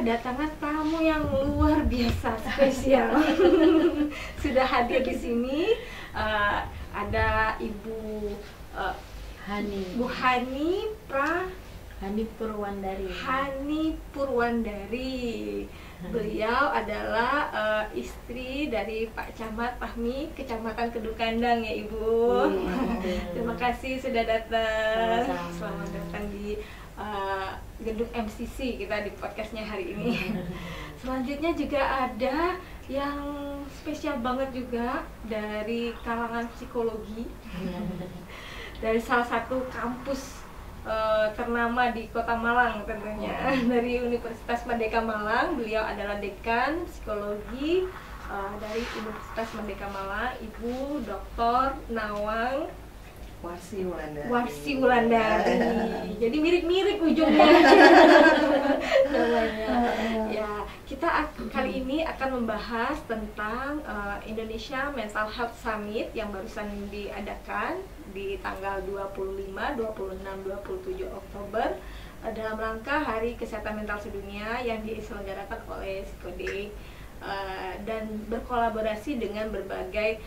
kedatangan tamu yang luar biasa spesial. Sudah hadir di sini. Ada Ibu Bu Hani Purwandari. Beliau adalah istri dari Pak Camat Fahmi, Kecamatan Kedungkandang ya Ibu. Terima kasih sudah datang. Selamat datang di gedung MCC kita di podcastnya hari ini. Selanjutnya juga ada yang spesial banget juga dari kalangan psikologi, dari salah satu kampus ternama di Kota Malang tentunya, dari Universitas Merdeka Malang. Beliau adalah dekan psikologi dari Universitas Merdeka Malang, Ibu Dr. Nawang Warsi Wulandari. Jadi mirip-mirip ujungnya. Ya, kita kali ini akan membahas tentang Indonesia Mental Health Summit yang barusan diadakan di tanggal 25, 26, 27 Oktober dalam rangka Hari Kesehatan Mental Sedunia yang diselenggarakan oleh Psikode dan berkolaborasi dengan berbagai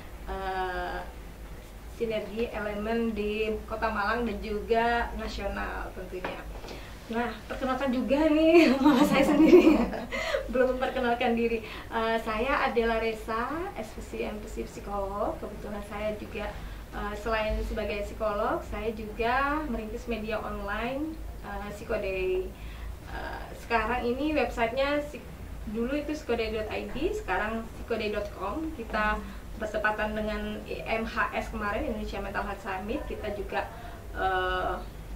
sinergi elemen di Kota Malang dan juga nasional tentunya. Nah, perkenalkan juga nih malah saya sendiri belum memperkenalkan diri. Saya Adela Resa, SPC psikolog. Kebetulan saya juga selain sebagai psikolog, saya juga merintis media online Psikode. Sekarang ini websitenya dulu itu psikode.id, sekarang psikode.com. Kita bertepatan dengan MHS kemarin, Indonesia Mental Health Summit, kita juga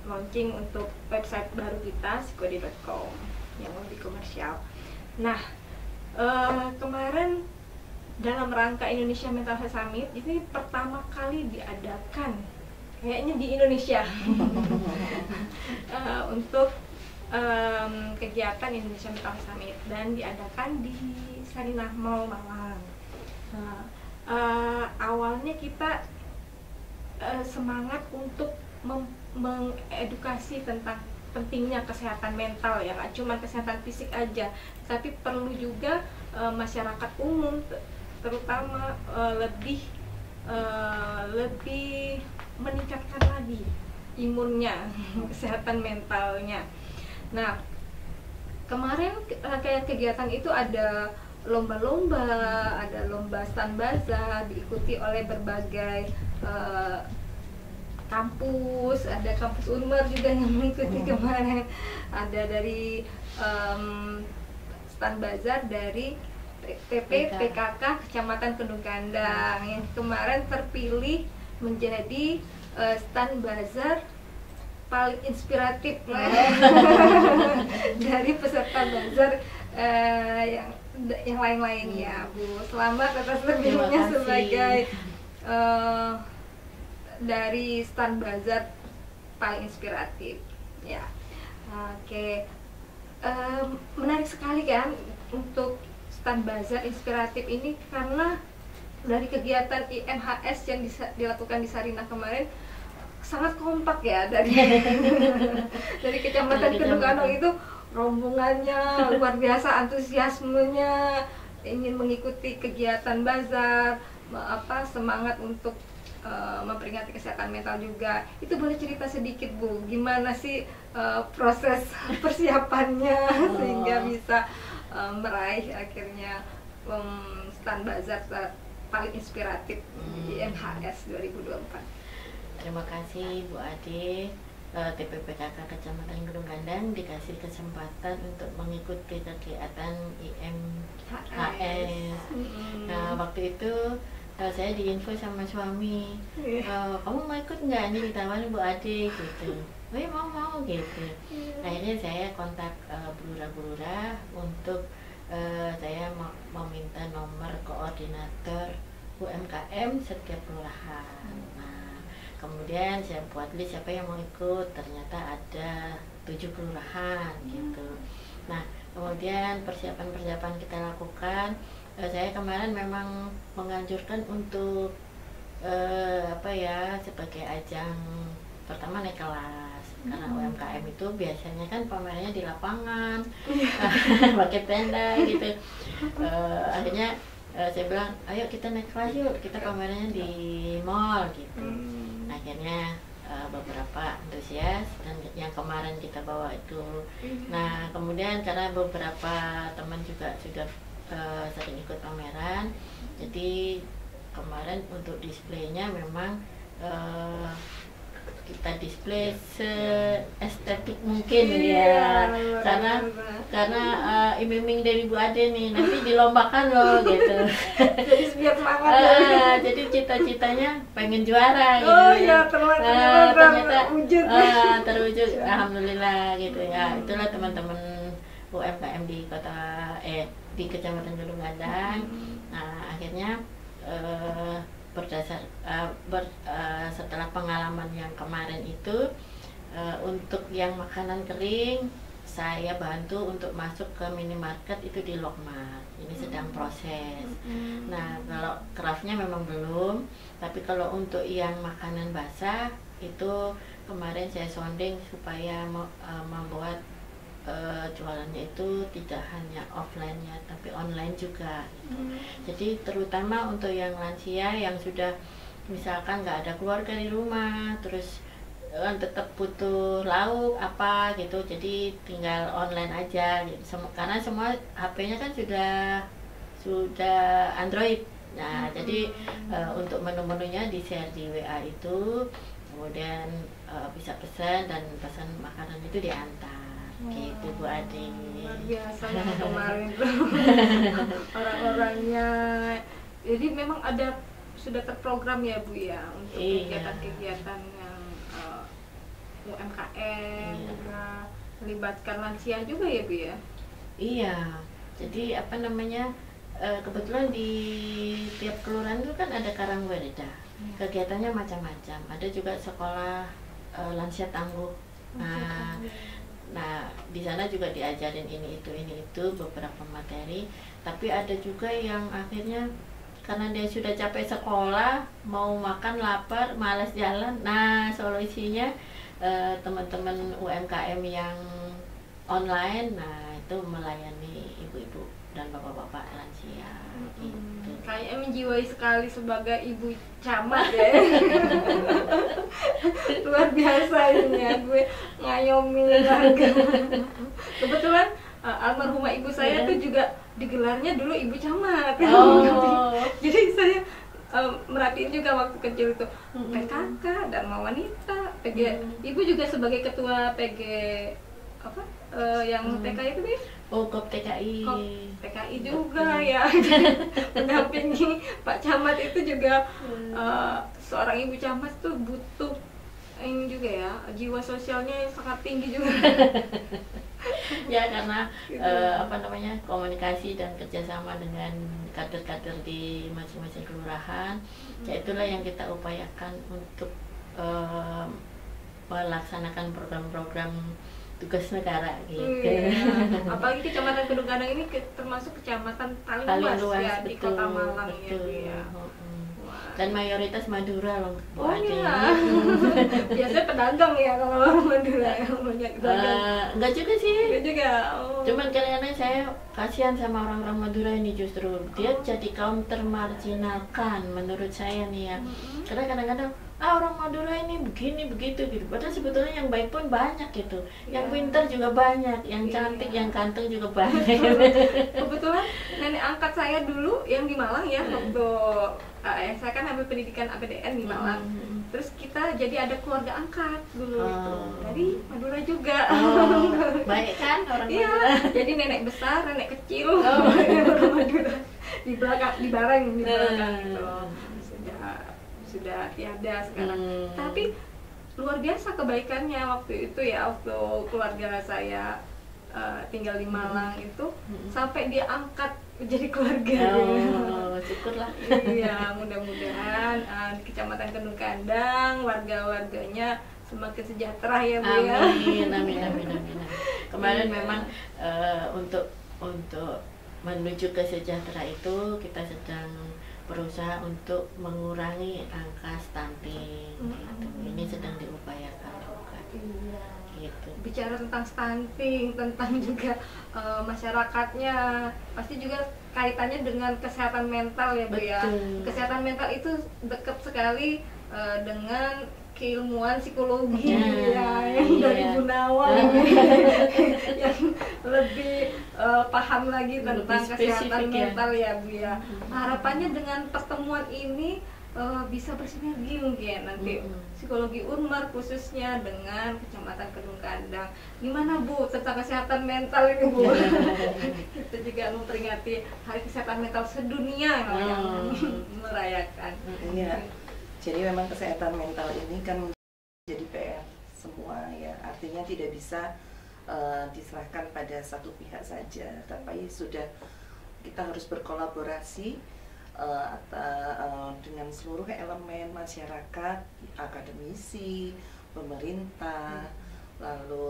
launching untuk website baru kita, psikode.com, yang lebih komersial. Nah, kemarin dalam rangka Indonesia Mental Health Summit ini pertama kali diadakan kayaknya di Indonesia untuk kegiatan Indonesia Mental Health Summit, dan diadakan di Sarinah Mall Malang. Awalnya kita semangat untuk mengedukasi tentang pentingnya kesehatan mental, ya nggak cuma kesehatan fisik aja, tapi perlu juga masyarakat umum terutama lebih meningkatkan lagi imunnya, kesehatan mentalnya. Nah, kemarin kayak kegiatan itu ada lomba-lomba, ada lomba stand bazar, diikuti oleh berbagai kampus, ada kampus Unmer juga yang mengikuti kemarin, ada dari stand bazar dari PKK Kecamatan Kedungkandang yang kemarin terpilih menjadi stand bazar paling inspiratif dari peserta bazar yang lain-lainnya. Bu, selamat atas terpilihnya sebagai dari stand bazar paling inspiratif ya. Oke. Menarik sekali kan untuk stand bazar inspiratif ini, karena dari kegiatan IMHS yang dilakukan di Sarinah kemarin sangat kompak ya, dari Kecamatan Kedungkandang itu rombongannya luar biasa, antusiasmenya ingin mengikuti kegiatan bazar, semangat untuk memperingati kesehatan mental juga. Itu boleh cerita sedikit Bu, gimana sih proses persiapannya sehingga bisa meraih akhirnya stand bazar paling inspiratif di MHS 2024. Terima kasih Bu Ade. TPPKK Kecamatan Kedungkandang dikasih kesempatan untuk mengikuti kegiatan IMHS. Nah, waktu itu saya diinfo sama suami, kamu mau ikut nggak? Ini ditawarin Bu Ade gitu. Oh ya, mau gitu. Akhirnya saya kontak Bulura untuk saya mau minta nomor koordinator UMKM setiap kelurahan. Kemudian saya buat list siapa yang mau ikut, ternyata ada 7 kelurahan gitu. Nah, kemudian persiapan kita lakukan. Saya kemarin memang menganjurkan untuk sebagai ajang pertama naik kelas. Karena UMKM itu biasanya kan pamernya di lapangan, pakai tenda gitu. Akhirnya saya bilang, ayo kita naik kelas yuk, kita pamernya di mall gitu. Akhirnya beberapa antusias, dan yang kemarin kita bawa itu. Nah kemudian karena beberapa teman juga sudah sering ikut pameran, jadi kemarin untuk displaynya memang kita display seestetik mungkin ya, karena iming-iming dari Bu Ade nih nanti dilombakan loh gitu. Jadi biar semangat ya. Jadi cita-citanya pengen juara gitu. Oh ya, ternyata terwujud, alhamdulillah gitu ya. Itulah teman-teman UMKM di di Kecamatan Gunung Gadang. Nah akhirnya setelah pengalaman yang kemarin itu, untuk yang makanan kering saya bantu untuk masuk ke minimarket itu di Lokmart. Ini sedang proses. Nah kalau craftnya memang belum, tapi kalau untuk yang makanan basah itu kemarin saya sounding supaya membuat jualannya itu tidak hanya offline ya, tapi online juga gitu. Jadi terutama untuk yang lansia yang sudah misalkan nggak ada keluarga di rumah, terus tetap butuh lauk apa gitu, jadi tinggal online aja gitu. Karena semua HP-nya kan sudah Android. Nah jadi untuk menu-menunya di share di WA itu, kemudian bisa pesan, dan pesan makanan itu diantar. Gitu Bu Ade. Luar biasa kemarin orang-orangnya. Jadi memang sudah terprogram ya Bu ya untuk kegiatan-kegiatan yang UMKM juga melibatkan lansia juga ya Bu ya. Iya. Jadi kebetulan di tiap kelurahan itu kan ada Karangwerda. Kegiatannya macam-macam. Ada juga sekolah lansia tangguh. Nah, di sana juga diajarin ini itu beberapa materi, tapi ada juga yang akhirnya karena dia sudah capek sekolah, mau makan lapar, malas jalan. Nah, solusinya teman-teman UMKM yang online, nah itu melayani ibu-ibu dan bapak-bapak lansia. Gitu. Kayaknya menjiwai sekali sebagai ibu camat ya. Luar biasa ini ya, gue ngayomi warga. Kebetulan almarhumah ibu saya tuh juga digelarnya dulu ibu camat. Jadi saya merhatiin juga waktu kecil itu PKK, Dharma Wanita, PG. Ibu juga sebagai ketua PG yang TK itu nih. Kop TKI. Kop TKI juga ya. Mendampingi Pak Camat itu juga seorang ibu camat tuh butuh ini juga ya, jiwa sosialnya sangat tinggi juga. Ya karena komunikasi dan kerjasama dengan kader-kader di masing-masing kelurahan, ya itulah yang kita upayakan untuk melaksanakan program-program tugas negara gitu. Apalagi Kecamatan Gunung Gadang ini termasuk kecamatan paling luas ya, betul, di Kota Malang betul, ya. Dan mayoritas Madura loh Bu Ade. Iya. Biasanya pedagang ya kalau orang Madura yang banyak dagang. Enggak juga sih. Enggak juga. Cuman kadang-kadang saya kasihan sama orang-orang Madura ini, justru dia jadi kaum termarginalkan menurut saya nih ya. Karena kadang-kadang orang Madura ini begini begitu gitu. Padahal sebetulnya yang baik pun banyak gitu. Yang pintar juga banyak, yang cantik, yang ganteng juga banyak. Kebetulan nenek angkat saya dulu yang di Malang ya, waktu saya kan ambil pendidikan APDN di Malang. Terus kita jadi ada keluarga angkat dulu itu dari Madura juga. Baik kan orang Madura? Iya, jadi nenek besar, nenek kecil, orang Madura di belakang, di bareng di belakang gitu. Sudah tiada sekarang. Tapi luar biasa kebaikannya waktu itu ya, waktu keluarga saya tinggal di Malang itu sampai dia angkat menjadi keluarga. Syukurlah. Iya, mudah-mudahan di Kecamatan Gunung Gadang warga-warganya semakin sejahtera ya Bu ya. Amin. Kemarin memang untuk menuju ke sejahtera itu kita sedang berusaha untuk mengurangi angka stunting gitu. Ini sedang diupayakan juga. gitu. Bicara tentang stunting, tentang juga masyarakatnya, pasti juga kaitannya dengan kesehatan mental ya Bu ya. Kesehatan mental itu dekat sekali dengan keilmuan psikologi ya, yang dari Bu Nawang yang lebih paham lagi tentang kesehatan mental ya Bu ya. Harapannya dengan pertemuan ini bisa bersinergi mungkin nanti psikologi Unmar khususnya dengan Kecamatan Kedung Kandang. Gimana Bu tentang kesehatan mental ini Bu? Kita juga memperingati Hari Kesehatan Mental Sedunia yang merayakan. Iya. Jadi memang kesehatan mental ini kan menjadi PR semua ya. Artinya tidak bisa diserahkan pada satu pihak saja, tapi sudah kita harus berkolaborasi dengan seluruh elemen masyarakat, akademisi, pemerintah, lalu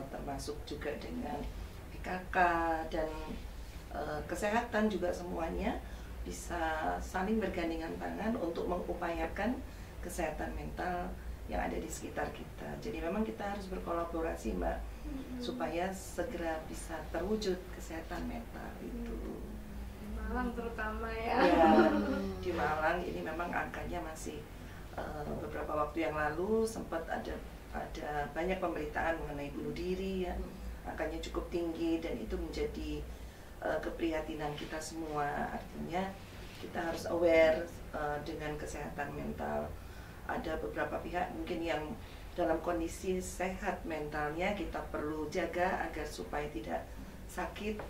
termasuk juga dengan PKK dan kesehatan juga, semuanya bisa saling bergandengan tangan untuk mengupayakan kesehatan mental yang ada di sekitar kita. Jadi memang kita harus berkolaborasi Mbak, supaya segera bisa terwujud kesehatan mental itu. Malang terutama ya. Di Malang ini memang angkanya masih beberapa waktu yang lalu sempat ada banyak pemberitaan mengenai bunuh diri ya. Angkanya cukup tinggi dan itu menjadi keprihatinan kita semua. Artinya kita harus aware dengan kesehatan mental. Ada beberapa pihak mungkin yang dalam kondisi sehat mentalnya, kita perlu jaga agar supaya tidak sakit,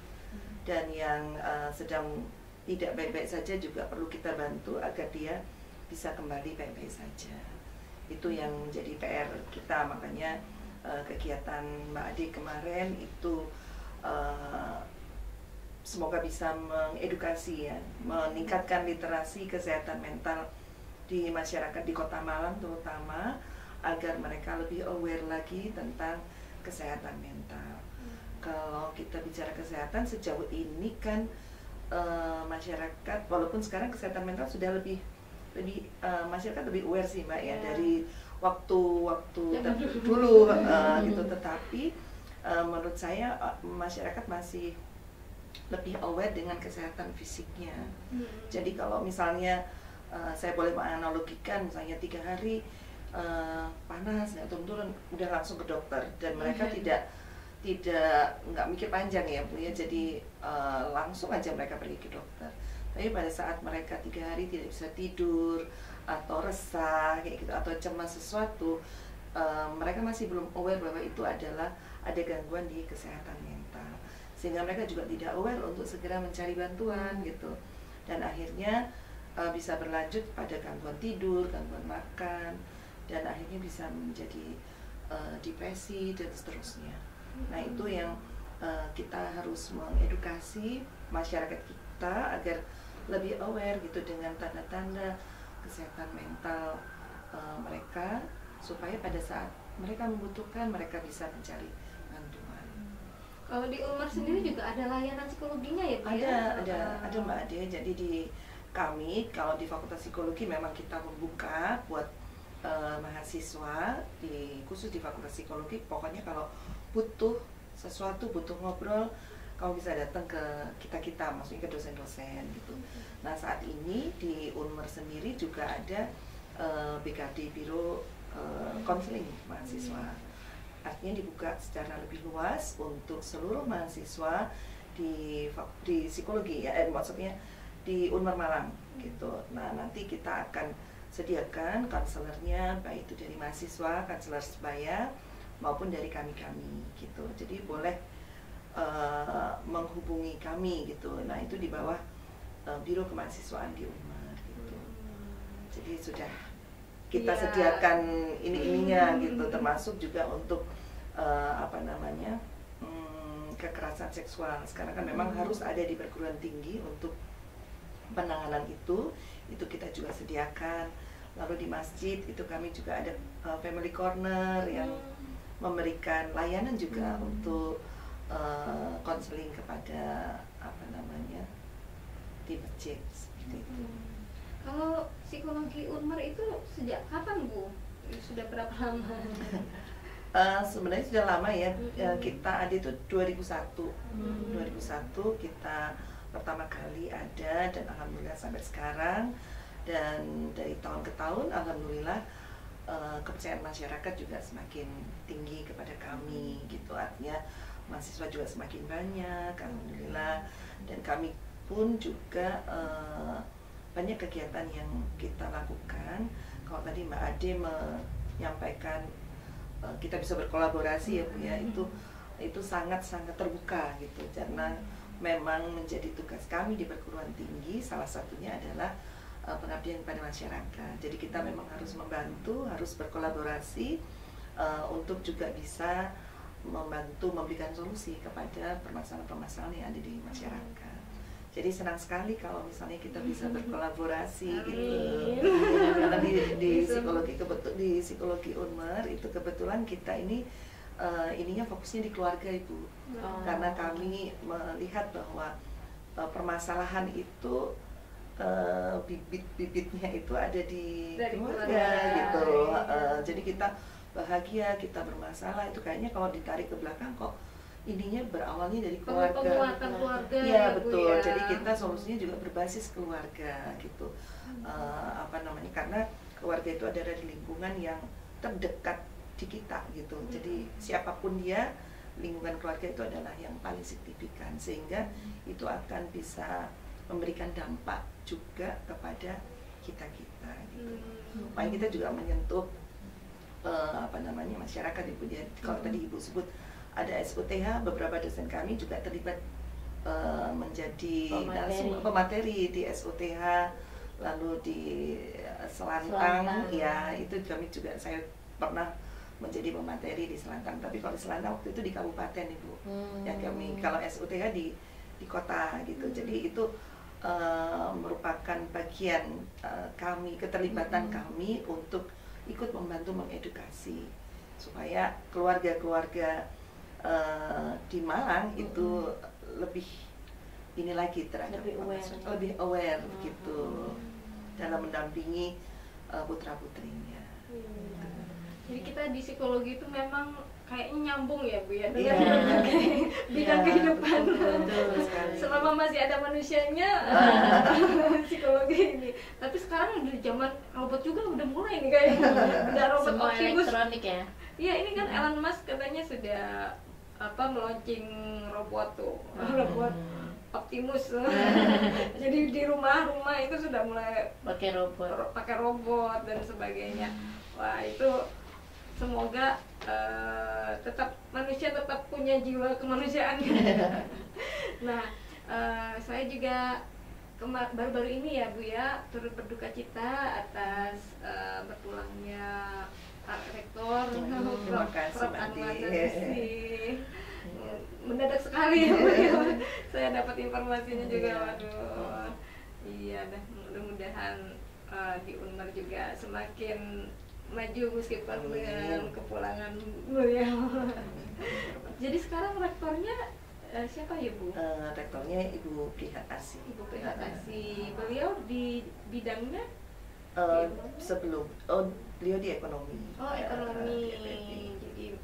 dan yang sedang tidak baik-baik saja juga perlu kita bantu agar dia bisa kembali baik-baik saja. Itu yang menjadi PR kita. Makanya kegiatan Mbak Ade kemarin itu semoga bisa mengedukasi ya, meningkatkan literasi kesehatan mental di masyarakat di Kota Malang terutama, agar mereka lebih aware lagi tentang kesehatan mental. Kalau kita bicara kesehatan sejauh ini kan masyarakat, walaupun sekarang kesehatan mental sudah lebih masyarakat lebih aware sih Mbak ya, dari waktu dulu gitu, tetapi menurut saya masyarakat masih lebih aware dengan kesehatan fisiknya. Jadi kalau misalnya saya boleh menganalogikan, misalnya 3 hari panas nggak turun-turun, udah langsung ke dokter, dan mereka nggak mikir panjang ya Bu ya, jadi langsung aja mereka pergi ke dokter. Tapi pada saat mereka 3 hari tidak bisa tidur atau resah kayak gitu atau cemas sesuatu, mereka masih belum aware bahwa itu adalah ada gangguan di kesehatan mental, sehingga mereka juga tidak aware untuk segera mencari bantuan gitu, dan akhirnya bisa berlanjut pada gangguan tidur, gangguan makan, dan akhirnya bisa menjadi depresi dan seterusnya. Nah itu yang kita harus mengedukasi masyarakat kita agar lebih aware gitu dengan tanda-tanda kesehatan mental mereka, supaya pada saat mereka membutuhkan mereka bisa mencari bantuan. Kalau di Unmar sendiri juga ada layanan psikologinya ya Bu? Ada Mbak Ade. Jadi di kami kalau di Fakultas Psikologi memang kita membuka buat mahasiswa khusus di Fakultas Psikologi. Pokoknya kalau butuh sesuatu, butuh ngobrol, kamu bisa datang ke kita, maksudnya ke dosen-dosen gitu. Nah saat ini di Unmar sendiri juga ada BKD, Biro Konseling Mahasiswa. Artinya dibuka secara lebih luas untuk seluruh mahasiswa di psikologi ya, maksudnya di Unmar Malang gitu. Nah nanti kita akan sediakan konselornya, baik itu dari mahasiswa, konselor sebaya, maupun dari kami gitu. Jadi boleh menghubungi kami gitu. Nah itu di bawah Biro Kemahasiswaan di Unmar gitu. Jadi sudah kita sediakan ininya gitu, termasuk juga untuk kekerasan seksual. Sekarang kan memang harus ada di perguruan tinggi untuk penanganan itu kita juga sediakan. Lalu di masjid itu kami juga ada family corner yang memberikan layanan juga untuk konseling kepada di masjid seperti itu. Kalau psikologi Unmar itu sejak kapan Bu? Sudah berapa lama? Sebenarnya sudah lama ya. Kita ada itu 2001. 2001 kita pertama kali ada, dan alhamdulillah sampai sekarang. Dan dari tahun ke tahun alhamdulillah kepercayaan masyarakat juga semakin tinggi kepada kami gitu. Artinya mahasiswa juga semakin banyak alhamdulillah, dan kami pun juga banyak kegiatan yang kita lakukan. Kalau tadi Mbak Ade menyampaikan kita bisa berkolaborasi ya Bu ya, itu sangat-sangat terbuka gitu, karena memang menjadi tugas kami di perguruan tinggi salah satunya adalah pengabdian pada masyarakat. Jadi kita memang harus membantu, harus berkolaborasi untuk juga bisa membantu memberikan solusi kepada permasalahan-permasalahan yang ada di masyarakat. Jadi senang sekali kalau misalnya kita bisa berkolaborasi gitu. Karena di psikologi Unmer itu kebetulan kita ini ininya fokusnya di keluarga Ibu. Karena kami melihat bahwa permasalahan itu bibit-bibitnya itu ada di keluarga gitu. Jadi kita bahagia, kita bermasalah itu kayaknya kalau ditarik ke belakang kok ininya berawalnya dari keluarga. Penguatan keluarga. Iya betul. Ya. Jadi kita solusinya juga berbasis keluarga gitu. Karena keluarga itu ada di lingkungan yang terdekat di kita gitu. Jadi siapapun dia, lingkungan keluarga itu adalah yang paling signifikan, sehingga itu akan bisa memberikan dampak juga kepada kita gitu. Makanya kita juga menyentuh masyarakat Ibu ya. Kalau tadi Ibu sebut ada SUTH, beberapa dosen kami juga terlibat menjadi pemateri di SUTH, lalu di Selantang ya, itu kami juga, saya pernah menjadi pemateri di Selantang, tapi kalau di Selantang waktu itu di kabupaten Ibu. Ya kami, kalau SUTH di kota gitu. Jadi itu merupakan bagian kami, keterlibatan kami untuk ikut membantu mengedukasi supaya keluarga-keluarga di Malang itu lebih ini lagi terhadap lebih aware gitu dalam mendampingi putra-putrinya. Jadi kita di psikologi itu memang kayaknya nyambung ya Bu ya, dengan berbagai bidang kehidupan. Selama masih ada manusianya, psikologi ini. Tapi sekarang di zaman robot juga udah mulai nih kayaknya. Udah robot semua Optimus. elektronik ya. Iya, ini kan Elon Musk katanya sudah meluncing robot tuh, robot Optimus. Jadi di rumah-rumah itu sudah mulai pakai robot dan sebagainya. Wah, itu semoga manusia tetap punya jiwa kemanusiaan. Nah, saya juga baru-baru ini ya Bu ya turut berduka cita atas berpulangnya Pak Rektor Prof. Anwar Sanusi. Mendadak sekali ya Bu ya. Saya dapat informasinya juga, waduh. Iya, mudah-mudahan di Unmer juga semakin maju meskipun dengan kepulangan beliau. Jadi sekarang rektornya siapa ya Bu? Rektornya Ibu Prihatasi. Ibu Prihatasi. Beliau di bidangnya? Beliau di ekonomi. Oh, ekonomi. Jadi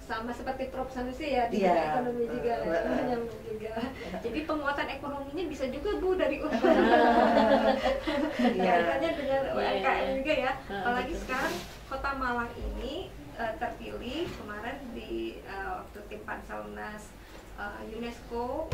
sama seperti Prof. Sanusi ya di bidang ekonomi juga, nyambung juga. Jadi penguatan ekonominya bisa juga Bu dari Unmer. Kaitannya dengan UMKM juga ya. Apalagi sekarang Kota Malang ini terpilih kemarin di waktu tim Panselnas UNESCO